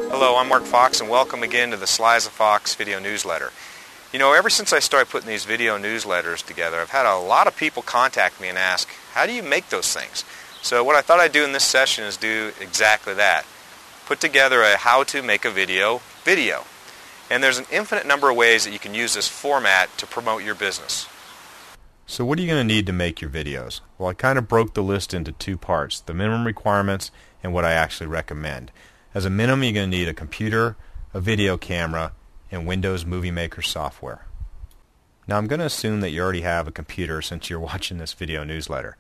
Hello, I'm Mark Fox, and welcome again to the Sly as a Fox video newsletter. You know, ever since I started putting these video newsletters together, I've had a lot of people contact me and ask, how do you make those things? So what I thought I'd do in this session is do exactly that. Put together a how to make a video. And there's an infinite number of ways that you can use this format to promote your business. So what are you going to need to make your videos? Well, I kind of broke the list into two parts, the minimum requirements and what I actually recommend. As a minimum, you're going to need a computer, a video camera, and Windows Movie Maker software. Now I'm going to assume that you already have a computer since you're watching this video newsletter.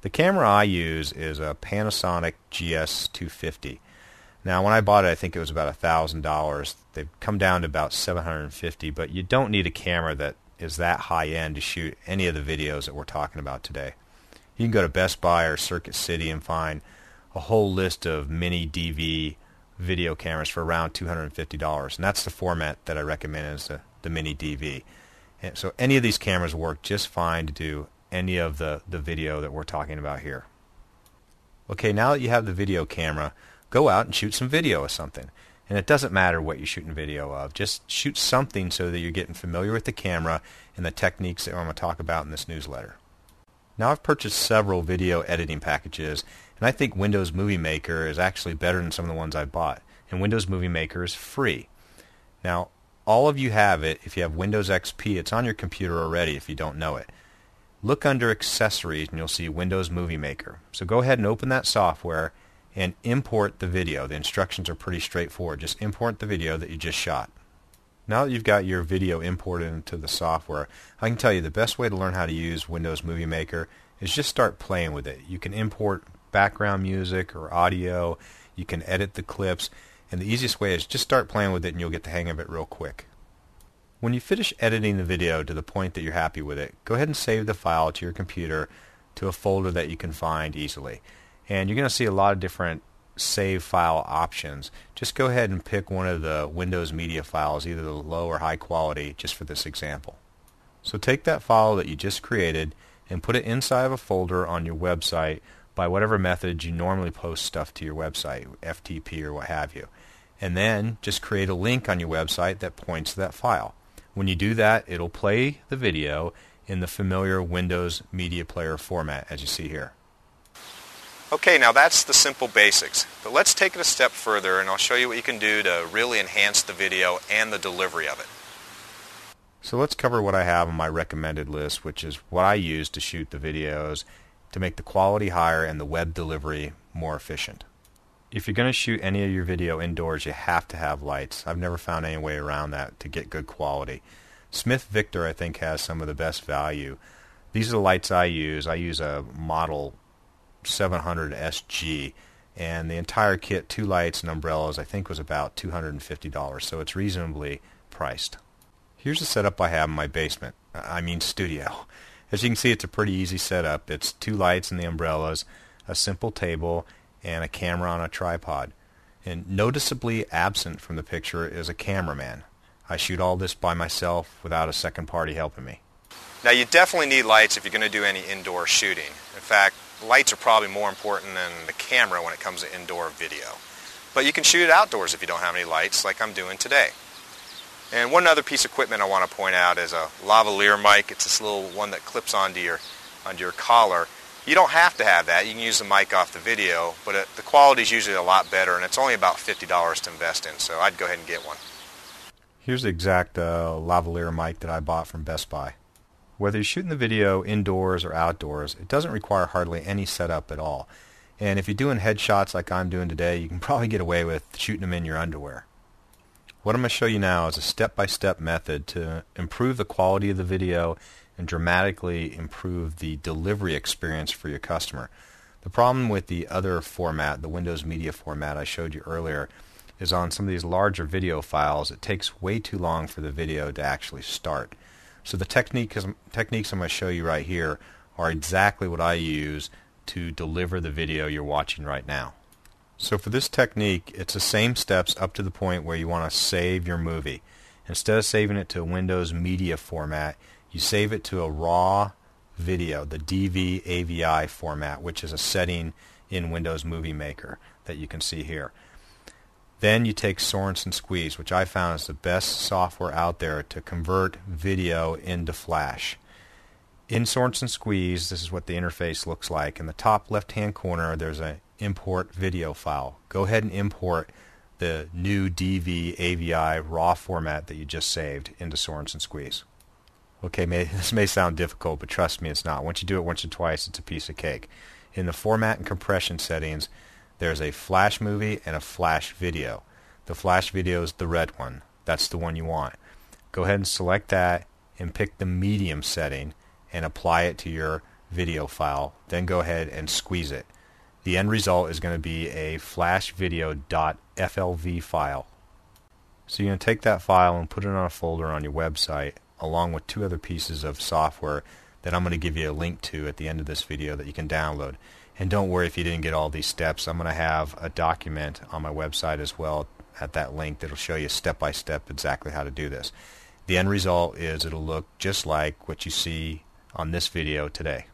The camera I use is a Panasonic GS250. Now when I bought it, I think it was about $1,000. They've come down to about $750, but you don't need a camera that is that high end to shoot any of the videos that we're talking about today. You can go to Best Buy or Circuit City and find a whole list of mini DV video cameras for around $250, and that's the format that I recommend is the mini DV. And so any of these cameras work just fine to do any of the video that we're talking about here. Okay, now that you have the video camera, go out and shoot some video of something. And it doesn't matter what you're shooting video of, just shoot something so that you're getting familiar with the camera and the techniques that I'm going to talk about in this newsletter. Now I've purchased several video editing packages, and I think Windows Movie Maker is actually better than some of the ones I bought. And Windows Movie Maker is free. Now, all of you have it. If you have Windows XP, it's on your computer already if you don't know it. Look under Accessories and you'll see Windows Movie Maker. So go ahead and open that software and import the video. The instructions are pretty straightforward. Just import the video that you just shot. Now that you've got your video imported into the software, I can tell you the best way to learn how to use Windows Movie Maker is just start playing with it. You can import background music or audio, you can edit the clips, and the easiest way is just start playing with it and you'll get the hang of it real quick. When you finish editing the video to the point that you're happy with it, go ahead and save the file to your computer to a folder that you can find easily. And you're going to see a lot of different save file options. Just go ahead and pick one of the Windows media files, either the low or high quality, just for this example. So take that file that you just created and put it inside of a folder on your website by whatever method you normally post stuff to your website, FTP or what have you. And then just create a link on your website that points to that file. When you do that, it'll play the video in the familiar Windows Media Player format as you see here. Okay, now that's the simple basics, but let's take it a step further and I'll show you what you can do to really enhance the video and the delivery of it. So let's cover what I have on my recommended list, which is what I use to shoot the videos to make the quality higher and the web delivery more efficient. If you're going to shoot any of your video indoors, you have to have lights. I've never found any way around that to get good quality. Smith Victor, I think, has some of the best value. These are the lights I use. I use a model 700 SG, and the entire kit, 2 lights and umbrellas, I think was about $250, so it's reasonably priced. Here's the setup I have in my basement, studio. As you can see, it's a pretty easy setup. It's 2 lights and the umbrellas, a simple table, and a camera on a tripod. And noticeably absent from the picture is a cameraman. I shoot all this by myself without a second party helping me. Now you definitely need lights if you're going to do any indoor shooting. In fact, lights are probably more important than the camera when it comes to indoor video. But you can shoot it outdoors if you don't have any lights, like I'm doing today. And one other piece of equipment I want to point out is a lavalier mic. It's this little one that clips onto your collar. You don't have to have that. You can use the mic off the video, but the quality is usually a lot better, and it's only about $50 to invest in, so I'd go ahead and get one. Here's the exact lavalier mic that I bought from Best Buy. Whether you're shooting the video indoors or outdoors, it doesn't require hardly any setup at all. And if you're doing headshots like I'm doing today, you can probably get away with shooting them in your underwear. What I'm going to show you now is a step-by-step method to improve the quality of the video and dramatically improve the delivery experience for your customer. The problem with the other format, the Windows Media format I showed you earlier, is on some of these larger video files, it takes way too long for the video to actually start. So the techniques I'm going to show you right here are exactly what I use to deliver the video you're watching right now. So for this technique, it's the same steps up to the point where you want to save your movie. Instead of saving it to a Windows Media format, you save it to a raw video, the DV AVI format, which is a setting in Windows Movie Maker that you can see here. Then you take Sorensen Squeeze, which I found is the best software out there to convert video into Flash. In Sorensen Squeeze, this is what the interface looks like. In the top left-hand corner, there's an import video file. Go ahead and import the new DV AVI raw format that you just saved into Sorensen Squeeze. Okay, this may sound difficult, but trust me, it's not. Once you do it once or twice, it's a piece of cake. In the format and compression settings, there's a Flash movie and a Flash video. The Flash video is the red one. That's the one you want. Go ahead and select that and pick the medium setting and apply it to your video file. Then go ahead and squeeze it. The end result is going to be a flashvideo.flv file. So you're going to take that file and put it on a folder on your website along with two other pieces of software that I'm going to give you a link to at the end of this video that you can download. And don't worry if you didn't get all these steps. I'm going to have a document on my website as well at that link that will show you step by step exactly how to do this. The end result is it'll look just like what you see on this video today.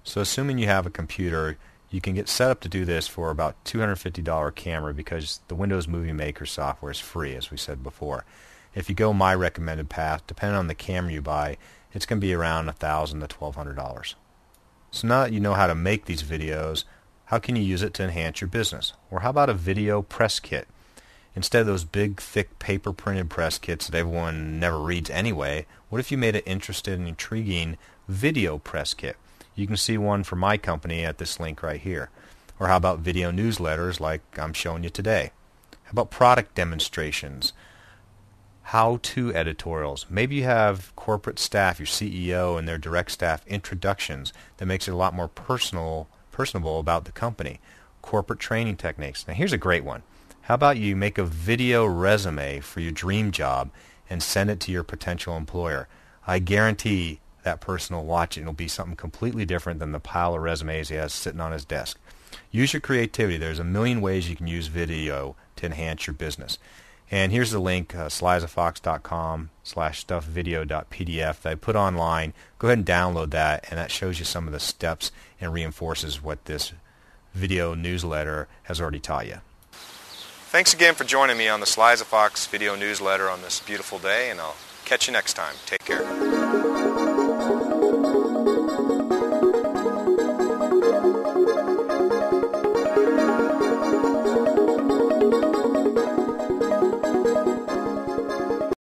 So assuming you have a computer, you can get set up to do this for about $250 camera because the Windows Movie Maker software is free, as we said before. If you go my recommended path, depending on the camera you buy, it's going to be around $1,000 to $1,200. So now that you know how to make these videos, how can you use it to enhance your business? Or how about a video press kit? Instead of those big, thick, paper-printed press kits that everyone never reads anyway, what if you made an interesting and intriguing video press kit? You can see one for my company at this link right here. Or how about video newsletters like I'm showing you today? How about product demonstrations? How-to editorials. Maybe you have corporate staff, your CEO and their direct staff introductions that makes it a lot more personable about the company. Corporate training techniques. Now here's a great one. How about you make a video resume for your dream job and send it to your potential employer? I guarantee that person will watch it and it'll be something completely different than the pile of resumes he has sitting on his desk. Use your creativity. There's a million ways you can use video to enhance your business. And here's the link, slizafox.com/stuffvideo.pdf that I put online. Go ahead and download that, and that shows you some of the steps and reinforces what this video newsletter has already taught you. Thanks again for joining me on the Sliza Fox video newsletter on this beautiful day, and I'll catch you next time. Take care.